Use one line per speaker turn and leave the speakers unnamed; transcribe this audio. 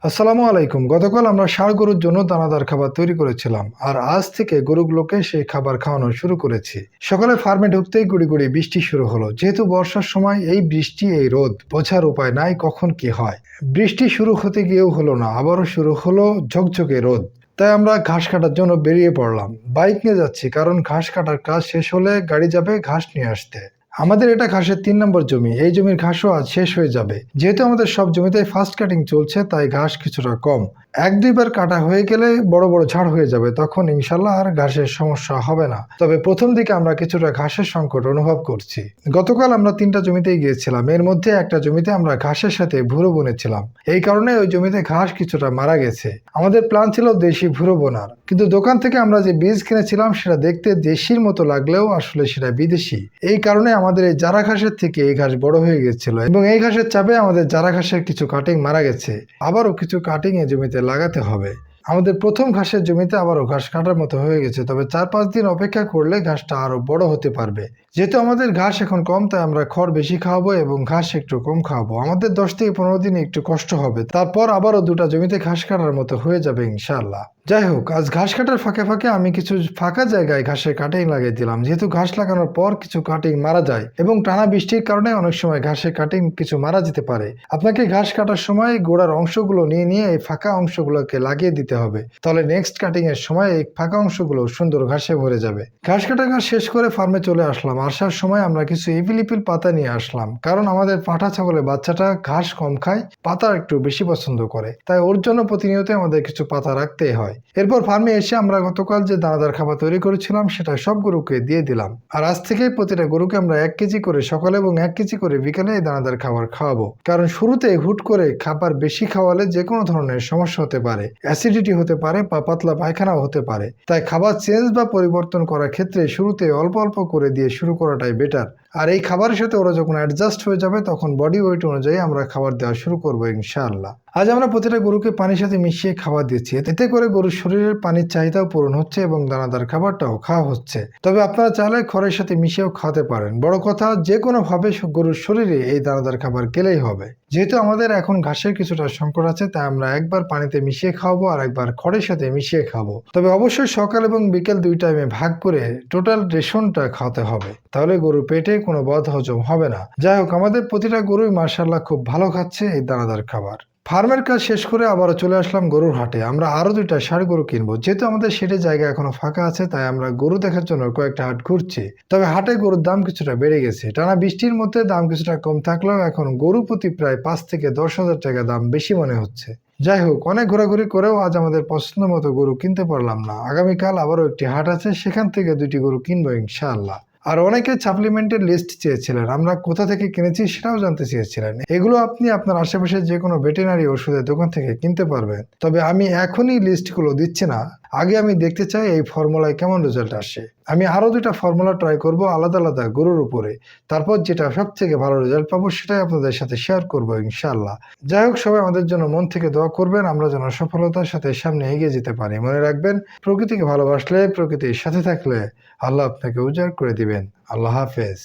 আসসালামু আলাইকুম। গতকাল আমরা ষাঁড় গরুর জন্য দানাদার খাবার তৈরি করেছিলাম, আর আজ থেকে গরুগুলোকে সেই খাবার খাওয়ানো শুরু করেছি। সকালে ফার্মে ঢুকতেই গুড়ি গুড়ি বৃষ্টি শুরু হলো। যেহেতু বর্ষার সময় এই বৃষ্টি এই রোদ, বোঝার উপায় নাই কখন কি হয়। বৃষ্টি শুরু হতে গিয়েও হলো না, আবারও শুরু হলো ঝকঝকে রোদ। তাই আমরা ঘাস কাটার জন্য বেরিয়ে পড়লাম। বাইক নিয়ে যাচ্ছি, কারণ ঘাস কাটার কাজ শেষ হলে গাড়ি যাবে ঘাস নিয়ে আসতে। আমাদের এটা ঘাসের ৩ নম্বর জমি। এই জমির ঘাসও আজ শেষ হয়ে যাবে। যেহেতু আমাদের সব জমিতে ফার্স্ট কাটিং চলছে, তাই ঘাস কিছুটা কম। ১-২ বার কাটা হয়ে গেলে বড় বড় ঝাড় হয়ে যাবে, তখন ইনশাল্লাহ আর ঘাসের সমস্যা হবে না। তবে প্রথম দিকে আমরা কিছুটা ঘাসের সংকট অনুভব করছি। গতকাল আমরা ৩টা জমিতেই গিয়েছিলাম। এর মধ্যে একটা জমিতে আমরা ঘাসের সাথে ভুরো বুনেছিলাম। এই কারণে ওই জমিতে ঘাস কিছুটা মারা গেছে। আমাদের প্ল্যান ছিল দেশি ভুরো বোনার, কিন্তু দোকান থেকে আমরা যে বীজ কিনেছিলাম সেটা দেখতে দেশির মতো লাগলেও আসলে সেটা বিদেশি। এই কারণে আমাদের এই জারা ঘাসের থেকে এই ঘাস বড় হয়ে গেছিল, এবং এই ঘাসের চাপে আমাদের জারা ঘাসের কিছু কাটিং মারা গেছে। আবারও কিছু কাটিং এ জমিতে লাগাতে হবে। আমাদের প্রথম ঘাসের জমিতে আবারও ঘাস কাটার মতো হয়ে গেছে, তবে ৪-৫ দিন অপেক্ষা করলে ঘাসটা আরো বড় হতে পারবে। যেহেতু আমাদের ঘাস এখন কম, তাই আমরা খড় বেশি খাওয়াবো এবং ঘাস একটু কম খাওয়াবো। আমাদের ১০ থেকে ১৫ দিন একটু কষ্ট হবে, তারপর আবারও ২টা জমিতে ঘাস কাটার মতো হয়ে যাবে ইনশাআল্লাহ। যাই হোক, আজ ঘাস কাটার ফাঁকে ফাঁকে আমি কিছু ফাঁকা জায়গায় ঘাসের কাটিং লাগিয়ে দিলাম। যেহেতু ঘাস লাগানোর পর কিছু কাটিং মারা যায়, এবং টানা বৃষ্টির কারণে অনেক সময় ঘাসের কাটিং কিছু মারা যেতে পারে। আপনাকে ঘাস কাটার সময় গোড়ার অংশগুলো নিয়ে নিয়ে এই ফাঁকা অংশগুলোকে লাগিয়ে দিতে হবে, তাহলে নেক্সট কাটিং এর সময় এই ফাঁকা অংশগুলো সুন্দর ঘাসে ভরে যাবে। ঘাস কাটা কাজ শেষ করে ফার্মে চলে আসলাম। আসার সময় আমরা কিছু ইপিলিপিল পাতা নিয়ে আসলাম, কারণ আমাদের পাঠা ছাগলের বাচ্চাটা ঘাস কম খায়, পাতা একটু বেশি পছন্দ করে, তাই ওর জন্য প্রতিনিয়ত আমাদের কিছু পাতা রাখতেই হয়। এরপর ফার্মে এসে আমরা গতকাল যে দানাদার খাবার তৈরি করেছিলাম সেটা সব গরুকে দিয়ে দিলাম। আর আজ থেকে প্রতিটা গরুকে আমরা ১ কেজি করে সকালে এবং ১ কেজি করে বিকালে এই দানাদার খাবার খাওয়াবো। কারণ শুরুতে হুট করে খাবার বেশি খাওয়ালে যে কোনো ধরনের সমস্যা হতে পারে, অ্যাসিডিটি হতে পারে বা পাতলা পায়খানাও হতে পারে। তাই খাবার চেঞ্জ বা পরিবর্তন করার ক্ষেত্রে শুরুতে অল্প অল্প করে দিয়ে শুরু করাটাই বেটার। আর এই খাবারের সাথে ওরা যখন অ্যাডজাস্ট হয়ে যাবে, তখন বডি ওয়েট অনুযায়ী আমরা খাবার দেওয়া শুরু করবো ইনশাআল্লাহ। আজ আমরা প্রতিটা গরুকে পানির সাথে মিশিয়ে খাবার দিচ্ছি। এতে করে গরুর শরীরের পানির চাহিদাও পূরণ হচ্ছে এবং দানাদার খাবারটাও খাওয়া হচ্ছে। তবে আপনারা চাইলে খড়ের সাথে মিশিয়েও খাওয়াতে পারেন। বড় কথা, যে কোনো ভাবে গরুর শরীরে এই দানাদার খাবার গেলেই হবে। যেহেতু আমাদের এখন ঘাসের কিছুটা সংকট আছে, তাই আমরা একবার পানিতে মিশিয়ে খাওয়াবো আর একবার খড়ের সাথে মিশিয়ে খাবো। তবে অবশ্যই সকাল এবং বিকেল ২ টাইমে ভাগ করে টোটাল রেশনটা খাওয়াতে হবে, তাহলে গরুর পেটে কোনো বদ হজম হবে না। যাই হোক, আমাদের প্রতিটা গরুই মাশাআল্লাহ খুব ভালো খাচ্ছে এই দানাদার খাবার। ফার্মের কাজ শেষ করে আবারও চলে আসলাম গরুর হাটে। আমরা আরো ২টা ষাঁড় গরু কিনবো। যেহেতু আমাদের সেটে জায়গা এখনো ফাঁকা আছে, তাই আমরা গরু দেখার জন্য কয়েকটা হাট ঘুরছি। তবে হাটে গরুর দাম কিছুটা বেড়ে গেছে। টানা বৃষ্টির মধ্যে দাম কিছুটা কম থাকলেও এখন গরু প্রতি প্রায় ৫ থেকে ১০,০০০ টাকা দাম বেশি মনে হচ্ছে। যাই হোক, অনেক ঘোরাঘুরি করেও আজ আমাদের পছন্দ মতো গরু কিনতে পারলাম না। আগামীকাল আবারও একটি হাট আছে, সেখান থেকে ২টি গরু কিনবো ইনশাআল্লাহ। আর অনেকে সাপ্লিমেন্টের লিস্ট চেয়েছিলেন, আমরা কোথা থেকে কিনেছি সেটাও জানতে চেয়েছিলেন। এগুলো আপনি আপনার আশেপাশে যে কোনো ভেটেরিনারি ওষুধের দোকান থেকে কিনতে পারবেন। তবে আমি এখনই লিস্টগুলো দিচ্ছি না, আগে আমি দেখতে চাই এই ফর্মুলায় কেমন রেজাল্ট আসে। আমি আরো ২টা ফর্মুলা ট্রাই করব আলাদা আলাদা গরুর উপরে, তারপর যেটা সব থেকে ভালো রেজাল্ট পাবো সেটাই আপনাদের সাথে শেয়ার করবো ইনশাআল্লাহ। যাই হোক, সবাই আমাদের জন্য মন থেকে দোয়া করবেন, আমরা যেন সফলতার সাথে সামনে এগিয়ে যেতে পারি। মনে রাখবেন, প্রকৃতিকে ভালোবাসলে, প্রকৃতির সাথে থাকলে আল্লাহ আপনাকে উজাড় করে দিবেন। আল্লাহ হাফেজ।